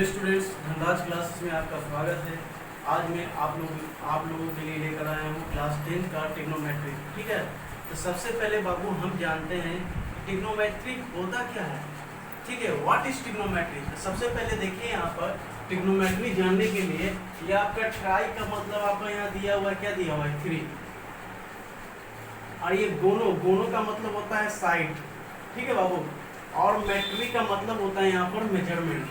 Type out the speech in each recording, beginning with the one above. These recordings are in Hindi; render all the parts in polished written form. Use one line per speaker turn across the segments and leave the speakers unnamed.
हेलो स्टूडेंट्स, धनराज क्लासेस में आपका स्वागत है। आज मैं आप लोगों के लिए लेकर आया हूँ क्लास 10 का ट्रिग्नोमेट्री। ठीक है, तो सबसे पहले बाबू हम जानते हैं ट्रिग्नोमेट्री होता क्या है। ठीक है, व्हाट इज ट्रिग्नोमेट्री। तो सबसे पहले देखिए यहाँ पर ट्रिग्नोमेट्री जानने के लिए ये आपका ट्राई का मतलब आपका यहाँ दिया हुआ है, क्या दिया हुआ है 3, और ये गोनो का मतलब होता है साइड। ठीक है बाबू, और मेट्री का मतलब होता है यहाँ पर मेजरमेंट।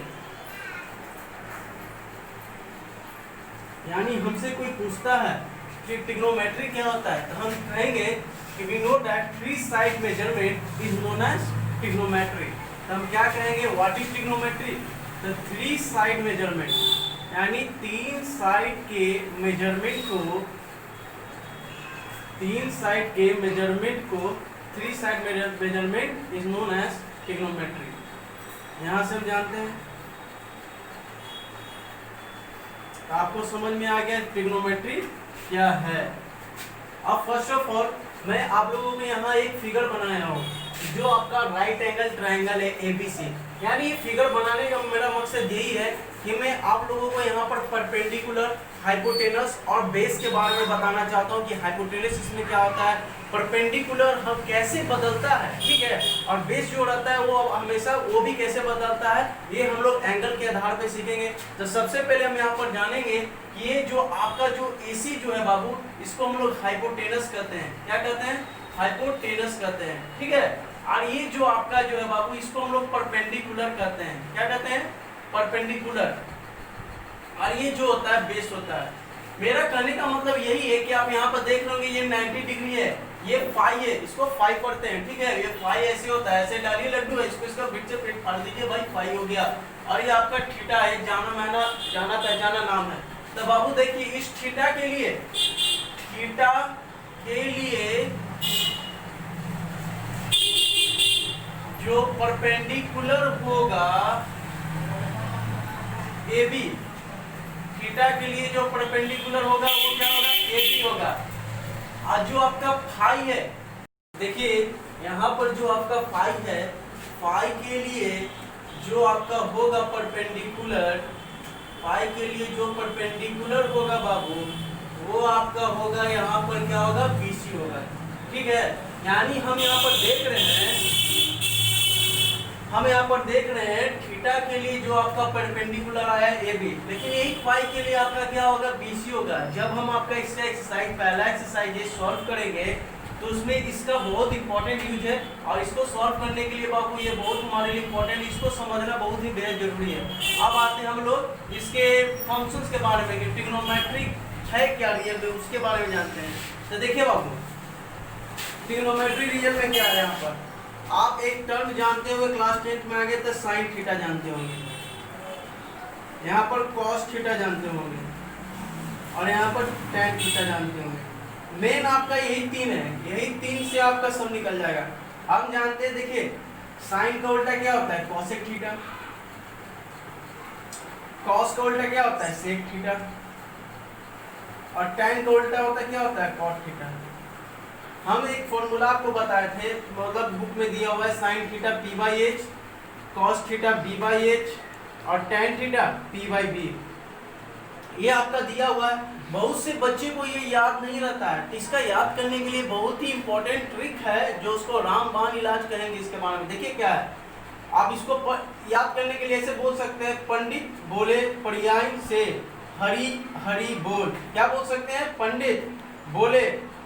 यानी हमसे कोई पूछता है कि ट्रिग्नोमेट्री क्या होता है, तो हम कहेंगे कि we know that 3 side measurement is known as trigonometry. तो हम क्या कहेंगे, व्हाट इज ट्रिग्नोमेट्री। तो 3 साइड मेजरमेंट यानी 3 साइड के मेजरमेंट को 3 side measurement is known as trigonometry. यहां से हम जानते हैं, तो आपको समझ में आ गया ट्रिग्नोमेट्री क्या है। अब फर्स्ट ऑफ ऑल मैं आप लोगों को यहाँ एक फिगर बनाया हूँ जो आपका राइट एंगल ट्रायंगल है एबीसी। यानी ये फिगर बनाने का मेरा मकसद यही है कि मैं आप लोगों को यहाँ पर परपेंडिकुलर, हाइपोटेनस और बेस के बारे में बताना चाहता हूँ कि हाइपोटेनस इसमें क्या होता है, परपेंडिकुलर हम कैसे बदलता है, ठीक है, और बेस जो रहता है वो हमेशा वो भी कैसे बदलता है, ये हम लोग एंगल के आधार पे सीखेंगे। तो सबसे पहले हम यहाँ पर जानेंगे कि ये जो आपका जो एसी जो है बाबू, इसको हम लोग हाइपोटेनस कहते हैं। क्या कहते हैं, हाइपोटेनस कहते हैं। ठीक है, और ये जो आपका जो है बाबू, इसको हम लोग परपेंडिकुलर कहते हैं। क्या कहते हैं, परपेंडिकुलर। और ये जो होता है बेस होता है। मेरा कहने का मतलब यही है कि आप यहाँ पर देख रहे होंगे ये 90 डिग्री है, ये फाई है, इसको फाई पढ़ते हैं। ठीक है, ये फाई ऐसे होता है, ऐसे डालिए लड्डू है, इसको इसका बीच से पेट फाड़ दीजिए भाई, फाई हो गया। और ये आपका थीटा है, जाना पहचाना नाम है। तो बाबू देखिए इस थीटा के लिए जो परपेंडिकुलर होगा AB, थीटा के लिए जो परपेंडिकुलर होगा वो क्या होगा, AB होगा। और जो आपका फाई है, देखिए यहाँ पर जो आपका फाई है, फाई के लिए जो आपका होगा परपेंडिकुलर, फाई के लिए जो परपेंडिकुलर होगा बाबू, वो आपका होगा यहाँ पर क्या होगा, BC होगा। ठीक है, यानी हम यहाँ पर देख रहे हैं थीटा के लिए जो आपका परपेंडिकुलर आया है AB, लेकिन यही फाई के लिए आपका क्या होगा, BC होगा। जब हम आपका इसका एक्सरसाइज, पहला एक्सरसाइज ये सॉल्व करेंगे तो उसमें इसका बहुत इंपॉर्टेंट यूज है, और इसको सॉल्व करने के लिए बाबू ये बहुत हमारे लिए इंपॉर्टेंट, इसको समझना बहुत ही बेहद जरूरी है। अब आते हैं हम लोग इसके फंक्शंस के बारे में कि ट्रिग्नोमेट्री है क्या, रियल में उसके बारे में जानते हैं। तो देखिए बाबू, ट्रिग्नोमेट्री रियल में क्या है। यहाँ पर आप एक टर्म जानते हुए क्लास 10 में आगे तो साइन थीटा जानते होंगे, यहाँ पर कॉस थीटा जानते होंगे, और यहाँ पर टैन थीटा जानते होंगे। मेन आपका यही 3 है, यही 3 से आपका सब निकल जाएगा। हम जानते हैं, देखिए साइन का उल्टा क्या होता है, कॉसेक थीटा, कॉस का उल्टा क्या होता है, सेक थीटा, और टैन का उल्टा होता है क्या होता है, कॉट थीटा। हम एक फॉर्मूला आपको बताए थे, मतलब बुक में दिया हुआ है, sine theta P/H, cos theta B/H और टैन थीटा P/B। ये आपका दिया हुआ है। बहुत से बच्चे को ये याद नहीं रहता है, इसका याद करने के लिए बहुत ही इंपॉर्टेंट ट्रिक है जो उसको रामबाण इलाज कहेंगे। इसके बारे में देखिए क्या है, आप इसको याद करने के लिए ऐसे बोल सकते हैं, पंडित बोले पर्याय से हरि हरि बोल। क्या बोल सकते हैं, पंडित बोले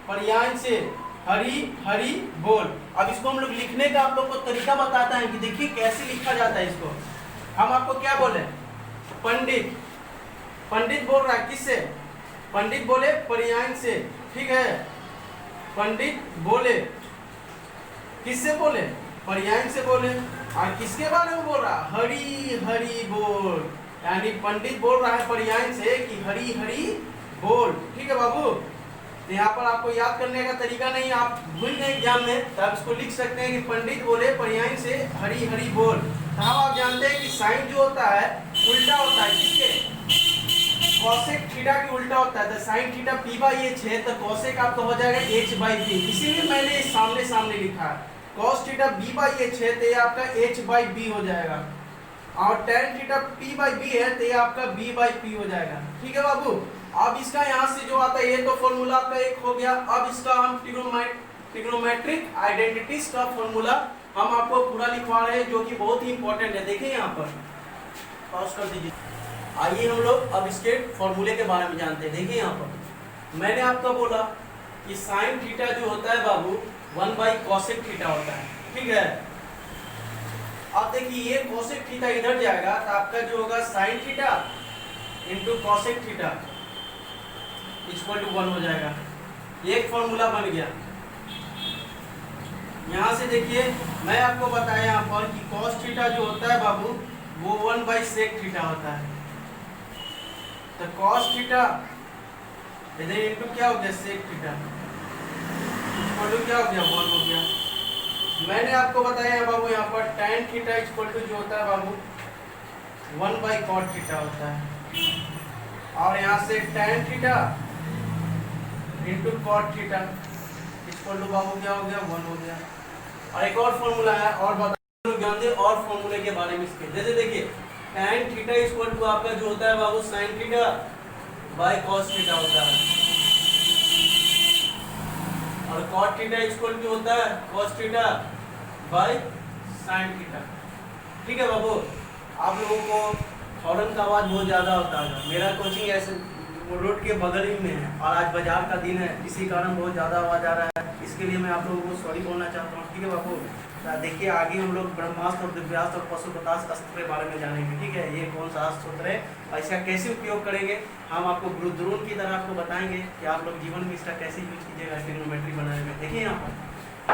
पर्याय से हरि हरि बोल। अब इसको हम लोग लिखने का आप लोग को तरीका बताता है कि देखिए कैसे लिखा जाता है इसको। हम आपको क्या बोले, पंडित बोल रहा है किससे, पंडित बोले पर्याय से। ठीक है, पंडित बोले किससे बोले, पर्याय से बोले। और किसके बारे में बोल रहा, हरि हरि बोल। यानी पंडित बोल रहा है पर्याय से कि हरि हरि बोल। ठीक है बाबू, तो यहाँ पर आपको याद करने का तरीका नहीं, आप भूल गए एग्जाम में, तो आप इसको लिख सकते हैं कि पंडित बोले पर्याय से हरि हरि बोल। तो हम आप जानते हैं कि साइन जो होता है उल्टा होता है किसके, कॉसेक थीटा के उल्टा होता है। तो साइन थीटा P/H है, तो कॉसेक आपका हो जाएगा H/B। इसीलिए मैंने सामने लिखा है। कॉस थीटा B/H है, तो ये आपका H/B हो जाएगा। और tan theta p by B है तो ये आपका b बाई पी हो जाएगा। ठीक है बाबू। अब इसका यहाँ से जो आता है ये तो फॉर्मूला आपका एक हो गया। अब इसका हम ट्रिग्नोमेट्रिक आइडेंटिटीज का फॉर्मूला हम आपको पूरा लिखवा रहे हैं जो कि बहुत ही इंपॉर्टेंट है। देखिए यहाँ पर पॉज कर दीजिए। आइए हम लोग अब इसके फॉर्मूले के बारे में जानते हैं। देखिए यहाँ पर मैंने आपको बोला कि साइन थीटा जो होता है बाबू 1 बाई कॉसेक थीटा होता है। ठीक है। अब देखिए ये कॉसेक थीटा इधर जाएगा तो आपका जो होगा sine theta into cosec theta equal to 1 हो जाएगा। ये एक फॉर्मूला बन गया। यहाँ से देखिए मैं आपको बताया यहाँ पर कि कॉस थीटा जो होता है बाबू वो 1 बाई सेक थीटा होता है। तो कॉस थीटा इधर इंटू क्या हो गया सेक थीटा इक्वल टू क्या हो गया 1 हो गया। मैंने आपको बताया बाबू यहाँ पर tan थीटा इक्वल टू जो होता है बाबू 1 बाई कॉट थीटा होता है। और यहाँ से tan theta into cot theta equal to बाबू क्या हो गया 1 हो गया। और एक और फॉर्मूला है और बता जानते और फॉर्मूले के बारे में इसके। जैसे देखिए tan थीटा इक्वल टू आपका जो होता है बाबू sin theta by cos theta होता है। और cot थीटा इक्वल टू होता है cos theta by sin theta. ठीक है बाबू। आप लोगों को हॉर्न का आवाज बहुत ज़्यादा होता है। मेरा कोचिंग ऐसे रोड के बगल ही में है और आज बाजार का दिन है, इसी कारण बहुत ज़्यादा आवाज़ आ रहा है। इसके लिए मैं आप लोगों को सॉरी बोलना चाहता हूँ। ठीक है बाबू। देखिए आगे हम लोग ब्रह्मास्त्र और दिव्यास्त्र और पशुपतास्त्र अस्त्र के बारे में जानेंगे। ठीक है। ये कौन सा अस्त्र है और इसका कैसे उपयोग करेंगे हम आपको गुरुद्रोण की तरह आपको बताएंगे कि आप लोग जीवन में इसका कैसे यूज कीजिएगा ट्रिग्नोमेट्री बनाने में। देखिए यहाँ पर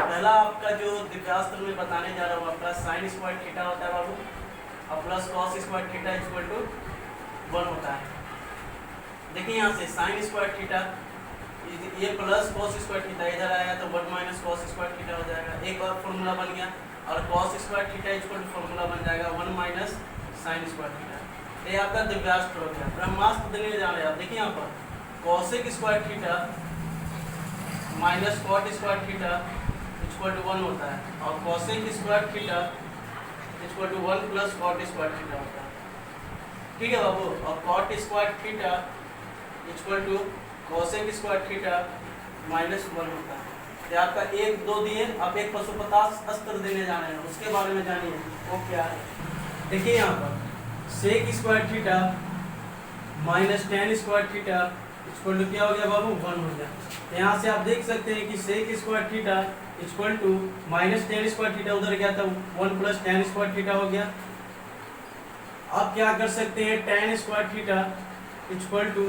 पहला आपका जो दिव्यास्त्र में बताने जा रहा हूँ आपका साइन स्क्वायर थीटा होता है बाबू और plus cos square theta equal to 1 होता है। देखिए यहाँ से साइन स्क्वायर थीटा ये प्लस कॉस स्क्वायर थीटा इधर आएगा तो 1 माइनस कॉस स्क्वायर थीटा हो जाएगा। एक और फॉर्मूला बन गया और cos square theta equal to formula बन जाएगा 1 माइनस साइन स्क्वायर थीटा। ये आपका दिव्यास्त्र हो गया। ब्रह्मास्त्र देने जा रहे हैं आप। देखिए यहाँ पर cosec square theta minus cot square theta equal to 1 होता है और cosec square theta equal to 1 plus cot square theta होता है। ठीक है बाबू। और cot square theta equal to cosec square theta minus 1 होता है। ये आपका 1 2 दिए। अब एक पशुपतास्त्र अस्त्र देने जाने हैं उसके बारे में जानिए वो क्या है। देखिए यहाँ पर sec square theta minus tan square theta equal to क्या हो गया बाबू 1 हो गया। तो यहाँ से आप देख सकते हैं कि sec square theta equal to minus tan square theta उधर गया था 1 प्लस tan स्क्वायर थीटा हो गया। अब क्या कर सकते हैं tan square theta equal to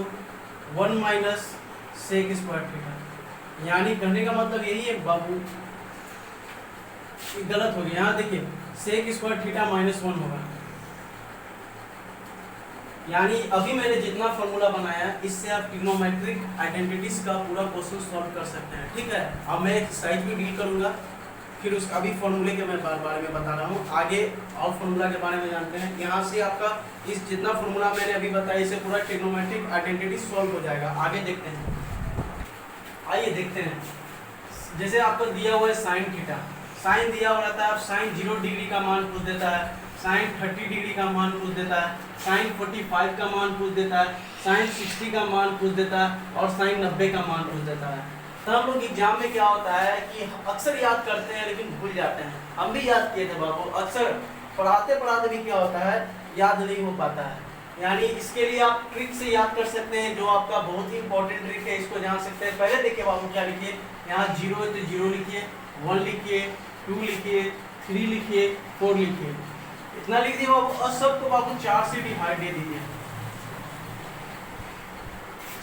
1 minus sec square theta. यानी कहने का मतलब यही है बाबू गलत हो गया। यहाँ देखिए सेक स्क्वायर थीटा माइनस 1 होगा। यानी अभी मैंने जितना फॉर्मूला बनाया इससे आप ट्रिग्नोमेट्रिक आइडेंटिटीज का पूरा क्वेश्चन सॉल्व कर सकते हैं। ठीक है। अब मैं एक्सरसाइज भी डील करूंगा फिर उसका भी फॉर्मूले के मैं बारे में बता रहा हूँ। आगे और फॉर्मूला के बारे में जानते हैं। यहाँ से आपका इस जितना फॉर्मूला मैंने अभी बताया इससे पूरा ट्रिग्नोमेट्रिक आइडेंटिटी सॉल्व हो जाएगा। आगे देखते हैं। आइए देखते हैं। जैसे आपको दिया हुआ है साइन थीटा। साइन दिया हुआ रहता है। आप साइन 0 डिग्री का मान पूछ देता है, साइन 30 डिग्री का मान पूछ देता है, साइन 45 का मान पूछ देता है, साइन 60 का मान पूछ देता है और साइन 90 का मान पूछ देता है। तो हम लोग एग्जाम में क्या होता है कि अक्सर याद करते हैं लेकिन भूल जाते हैं। हम भी याद किए थे बाबू। अक्सर पढ़ाते पढ़ाते भी क्या होता है याद नहीं हो पाता है। यानी इसके लिए आप ट्रिक से याद कर सकते हैं जो आपका बहुत ही इंपॉर्टेंट ट्रिक है। इसको जान सकते हैं। पहले देखिए बाबू क्या लिखिए। यहाँ 0 है तो 0 लिखिए, 1 लिखिए, 2 लिखिए, 3 लिखिए, 4 लिखिए। इतना लिख दिए बाबू। और सबको बाबू 4 से डिवाइड दे दीजिए।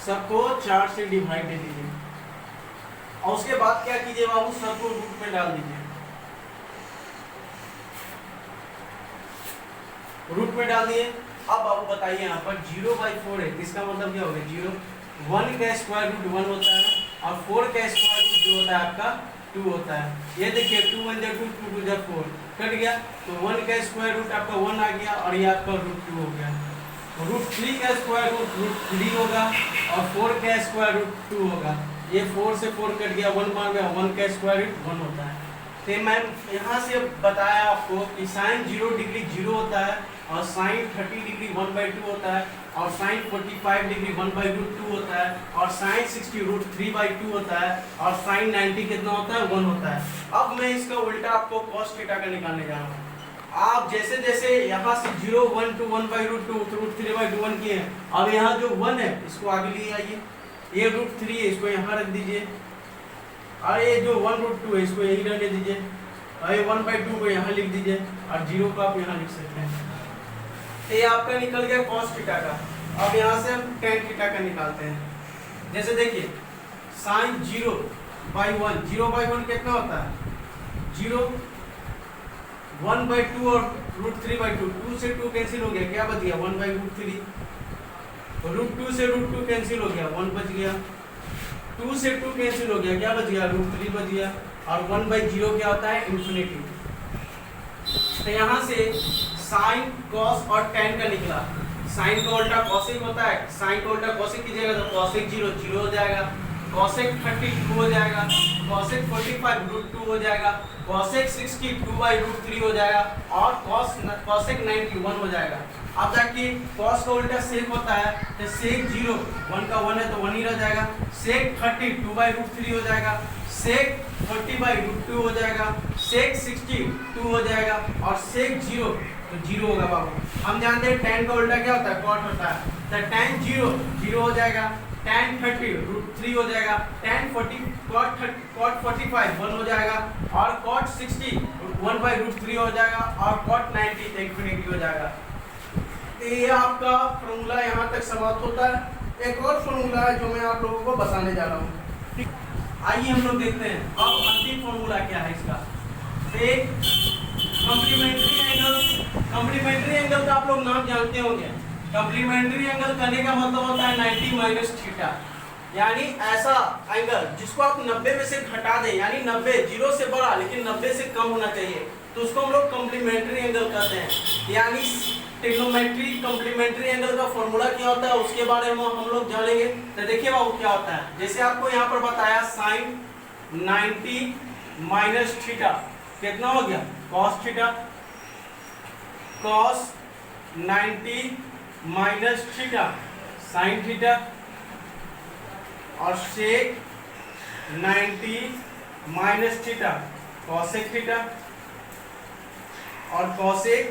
सबको 4 से डिवाइड दे दीजिए और उसके बाद क्या कीजिए बाबू सबको रूट में डाल दीजिए। रूट में डाल दिए। अब बाबू बताइए यहाँ पर 0/4 है। इसका मतलब क्या हो गया 0। 1 का स्क्वायर रूट 1 होता है और 4 का स्क्वायर रूट जो होता है आपका 2 होता है। ये देखिए 2 1 2 2 2 4 कट गया तो 1 का स्क्वायर रूट आपका 1 आ गया और ये आपका रूट 2 हो गया। रूट 3 का स्क्वायर रूट रूट 3 होगा और 4 का स्क्वायर रूट 2 होगा। ये 4 से 4 कट गया 1 बार में 1 का स्क्वायर रूट 1 होता है। तो मैं यहाँ से बताया आपको कि साइन 0 डिग्री 0 होता है और साइन 30 डिग्री 1/2 होता है, और साइन 45 डिग्री 1/√2 होता है, और साइन 60 √3/2 होता है, और साइन 90 कितना होता है 1 होता है। अब मैं इसका उल्टा आपको cos थीटा का निकालने जा रहा हूँ। आप जैसे जैसे यहाँ से 0 1 2 1/√2 √3/2 किए हैं, अब यहाँ जो 1 है इसको आगे ले आइए, ये √3 है इसको यहाँ रख दीजिए, और ये जो 1√2 है इसको यही रहने दीजिए, और ये 1/2 को यहाँ लिख दीजिए, और 0 को आप यहाँ लिख सकते हैं। ये आपका निकल गया cos थीटा का। अब यहाँ से हम tan थीटा का निकालते हैं। जैसे देखिए साइन 0/1, 0/1 कितना होता है 0, 1/2 और √3/2, 2 से 2 कैंसिल हो गया, क्या बच गया 1/√3, √2 से √2 कैंसिल हो गया 1 बच गया, 2 से 2 कैंसिल हो गया, क्या बच गया √3 बच गया, और 1/0 क्या होता है इन्फिनिटी। तो यहाँ से साइन कॉस और tan का निकला। साइन का उल्टा कॉसेक होता है, साइन का उल्टा कॉसेक कीजिएगा तो कॉसेक 0 0 हो जाएगा, कॉसेक 32 हो जाएगा, कॉसेक 45 √2 हो जाएगा, कॉसेक 60 2/√3 हो जाएगा, और कॉसेक 90 1 हो जाएगा। अब देखिए कॉस का उल्टा सेक होता है, तो सेक 0 1 का 1 है तो 1 ही रह जाएगा, सेक 30 2/√3 हो जाएगा, सेक 40/√2 हो जाएगा, सेक 60 2 हो जाएगा, और सेक 0 तो 0 होगा बाबू। हम जानते हैं tan का उल्टा क्या होता है cot होता है, तो tan 0 0 हो जाएगा, tan 30 √3 हो जाएगा, tan 40 cot 45 1 हो जाएगा, और cot 60 1/√3 हो जाएगा, और cot 90 इन्फिनिटी हो जाएगा। ये आपका फॉर्मूला यहाँ तक समाप्त होता है। एक और फॉर्मूला है जो मैं आप लोगों को बताने जा रहा हूँ। आइए हम लोग देखते हैं अब अंतिम फॉर्मूला क्या है इसका। एक कॉम्प्लीमेंट्री एंगल का आप लोग नाम जानते होंगे। कॉम्प्लीमेंट्री एंगल करने का मतलब होता है 90 - थीटा, यानी ऐसा एंगल जिसको आप 90 में से घटा दें, यानी 90 0 से बड़ा लेकिन 90 से कम होना चाहिए, तो उसको हम लोग कॉम्प्लीमेंट्री एंगल कहते हैं। यानी ट्रिग्नोमेट्री कॉम्प्लीमेंट्री एंगल का फॉर्मूला क्या होता है उसके बारे में हम लोग जानेंगे। तो देखिए बाबू क्या होता है, जैसे आपको यहाँ पर बताया साइन 90 - थीटा कितना हो गया cos theta, cos 90 - theta sine theta, और सेक 90 - थीटा cosec थीटा, और cosec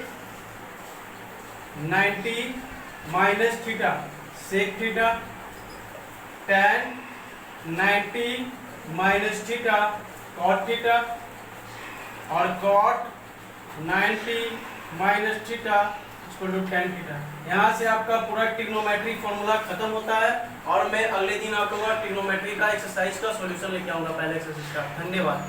90 - theta sec theta, tan 90 - theta cot theta, और cot 90 - थीटा tan थीटा। यहाँ से आपका पूरा ट्रिग्नोमेट्री फॉर्मूला खत्म होता है, और मैं अगले दिन आप लोगों का ट्रिग्नोमेट्री का एक्सरसाइज का सॉल्यूशन लेके आऊंगा पहले एक्सरसाइज का। धन्यवाद।